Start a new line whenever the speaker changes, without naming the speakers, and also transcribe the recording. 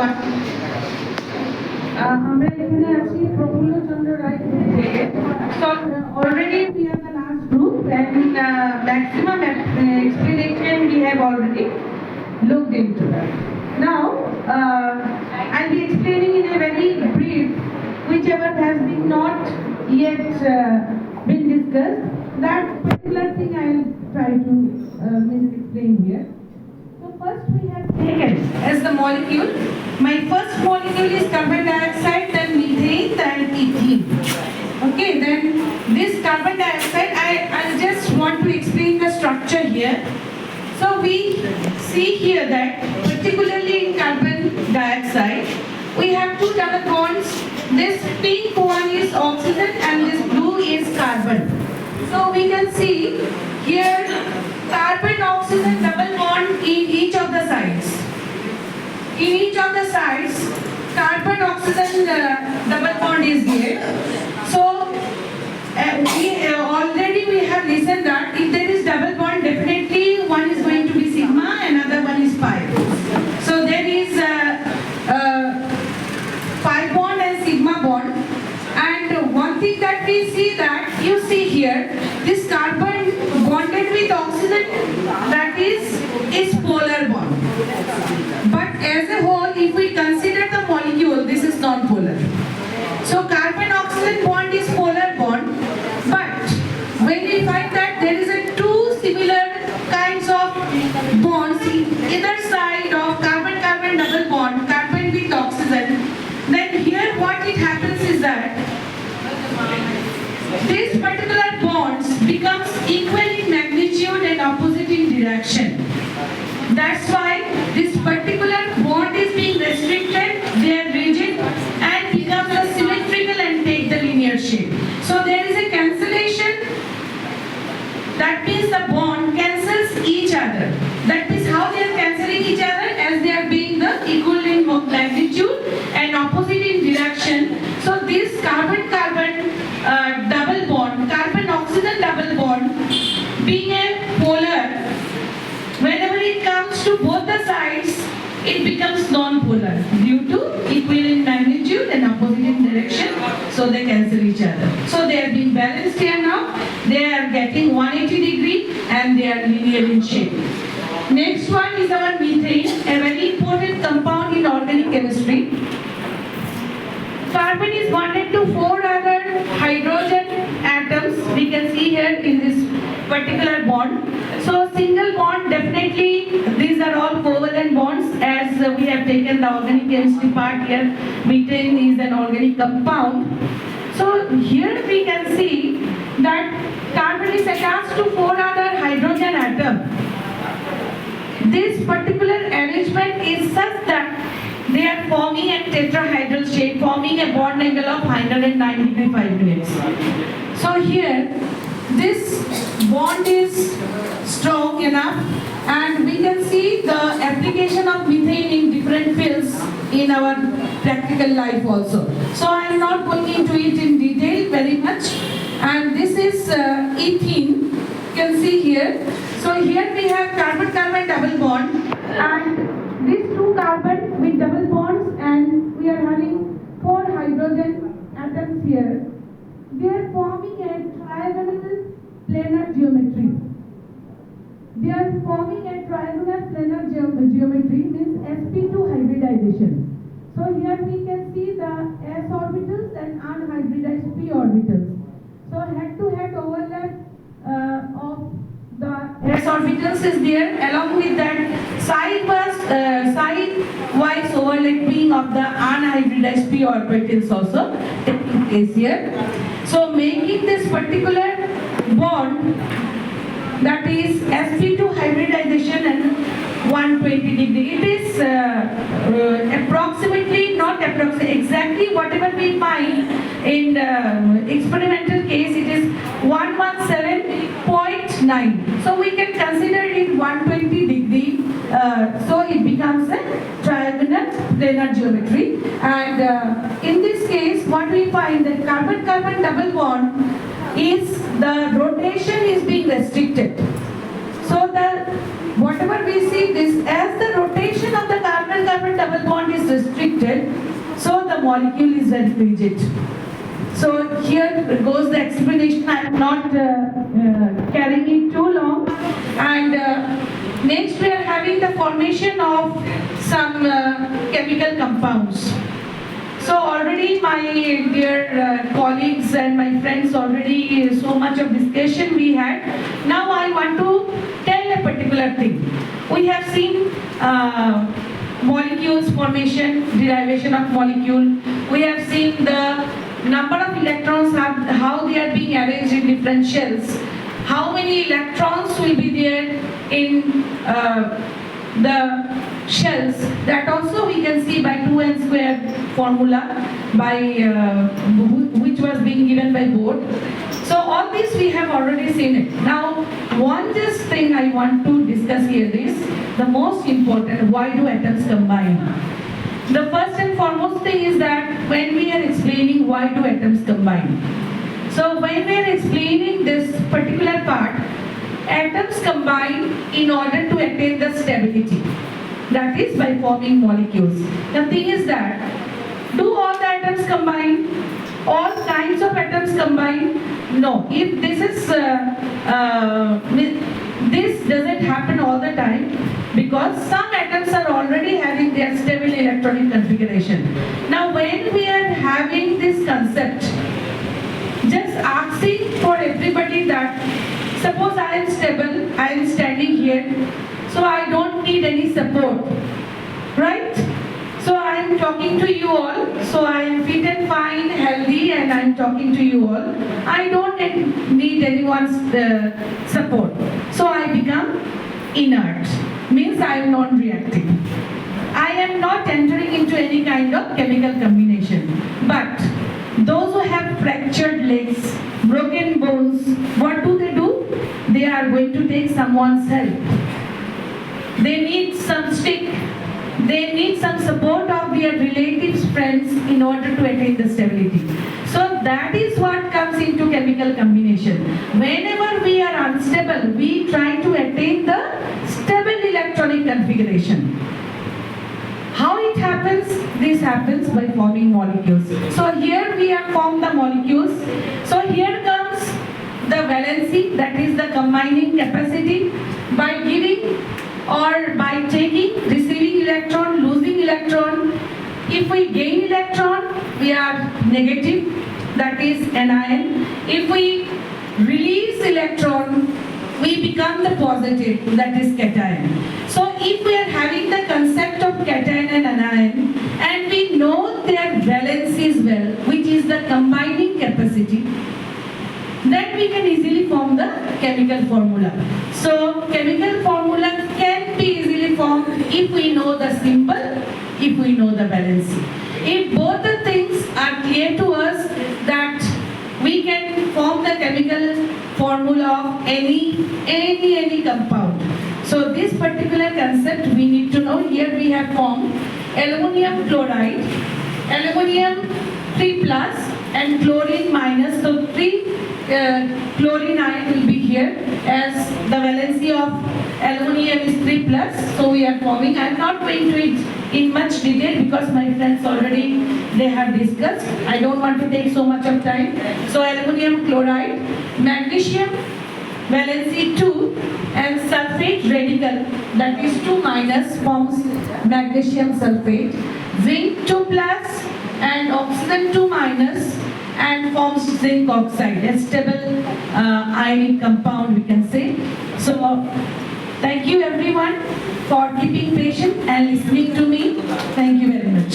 everyone. আমরা এখানে আছি প্রফুল্ল চন্দ্র রায় থেকে। So already we are the last group and maximum explanation we have already looked into. Now I'll be explaining in a very brief, whichever has been not yet been discussed. That particular thing I'll try to explain here. So first we have taken as the molecule. My first molecule is carbon dioxide, then methane, then ethene. Okay, then this carbon dioxide, I just want to explain the structure here. So we see here that particularly in carbon dioxide, we have two double bonds. This pink one is oxygen and this blue is carbon. So we can see here carbon oxygen double bond in each of the sides. In each of the sides, carbon oxygen double bond is there. So already we have listened that if there is double bond, definitely one is going to be sigma, another one is pi. So there is pi bond and sigma bond. And one thing that we see that you see here, this carbon bonded with oxygen, that is polar bond. But as a whole, if we consider the molecule, this is non-polar. So carbon oxygen bond is polar bond, but when we find that there is a two similar kinds of bonds either side of carbon-carbon double bond, carbon with oxygen, then here what it happens is that this particular bonds becomes equal in magnitude and opposite in direction. That's why this particular bond is being restricted, they are rigid and becomes a symmetrical and take the linear shape. So there is a cancellation. That means the bond cancels each other. That means how they are cancelling each other, as they are being the equal in magnitude and opposite in direction. So this carbon-carbon double bond, carbon-oxygen double bond, being a polar, whenever it comes to both the sides, it becomes non-polar due to equal in magnitude and opposite in direction. So they cancel each other. So they are being balanced here now. They are getting 180 degree and they are linear in shape. Next one is our methane, a very important compound in organic chemistry. Carbon is bonded to 4 other hydrogen atoms. We can see here in this particular bond. So single bond, definitely these are all covalent bonds, as we have taken the organic chemistry part here. Methane is an organic compound. So here we can see that carbon is attached to 4 other hydrogen atoms. This particular arrangement is such that they are forming a tetrahedral shape, forming a bond angle of 109 degree 5 minutes. So here, this bond is strong enough, and we can see the application of methane in different fields in our practical life also. So I am not going into it in detail very much. And this is ethene, you can see here. So here we have carbon-carbon double bond, and these two carbon with double bonds, and we are having 4 hydrogen atoms here. They are forming a trigonal planar geometry. They are forming a trigonal planar geometry, means sp2 hybridization. So here we can see the s orbitals and unhybridized p orbitals. So head-to-head overlap of the s orbitals is there, along with that side-wise overlapping of the unhybridized p orbitals also taking place here. So making this particular bond, that is sp2 hybridization and 120 degree. It is approximately, not approximately, exactly whatever we find in the experimental case, it is 117.9. So we can consider it 120 degree. So it becomes a trigonal planar geometry. And in this case, what we find that carbon-carbon double bond is the rotation is being restricted. So the whatever we see this as the rotation of the carbon-carbon double bond is restricted, so the molecule is very rigid. So here goes the explanation. I am not carrying it too long. And next we are having the formation of some chemical compounds. So already my dear colleagues and my friends already so much of discussion we had. Now I want to tell a particular thing. We have seen molecules formation, derivation of molecule. We have seen the number of electrons, how they are being arranged in different shells. How many electrons will be there in the shells, that also we can see by 2n square formula by which was being given by Bohr. So all this we have already seen it. Now one just thing I want to discuss here is the most important, why do atoms combine? The first and foremost thing is that when we are explaining why do atoms combine. So when we are explaining this particular part, atoms combine in order to attain the stability. That is by forming molecules. The thing is that, do all the atoms combine? All kinds of atoms combine? No. If this is, this doesn't happen all the time, because some atoms are already having their stable electronic configuration. Now when we are having this concept, just asking for everybody that, suppose I am stable, I am standing here, so I don't need any support, right? So I am talking to you all, so I am fit and fine, healthy, and I am talking to you all. I don't need anyone's support. So I become inert, means I am non-reactive. I am not entering into any kind of chemical combination. But those who have fractured legs, broken bones, what do? They are going to take someone's help. They need some stick. They need some support of their relatives, friends in order to attain the stability. So that is what comes into chemical combination. Whenever we are unstable, we try to attain the stable electronic configuration. How it happens? This happens by forming molecules. So here we have formed the molecules. So here comes the valency, that is the combining capacity, by giving or by taking, receiving electron, losing electron. If we gain electron, we are negative, that is anion. If we release electron, we become the positive, that is cation. So if we are having the concept of cation and anion, and we know their valencies well, which is the combining capacity, then we can easily form the chemical formula. So chemical formula can be easily formed if we know the symbol, if we know the valency. If both the things are clear to us, that we can form the chemical formula of any compound. So this particular concept we need to know. Here we have formed aluminum chloride, aluminum 3 plus and chlorine minus. So 3 chlorine ion will be here, as the valency of aluminum is 3 plus. So we are forming. I am not going to it in much detail because my friends already they have discussed. I don't want to take so much of time. So aluminum chloride, magnesium valency 2 and sulfate radical, that is 2 minus, forms magnesium sulfate, zinc 2 plus and oxygen 2 minus and forms zinc oxide, a stable ionic compound we can say. So thank you everyone for keeping patient and listening to me. Thank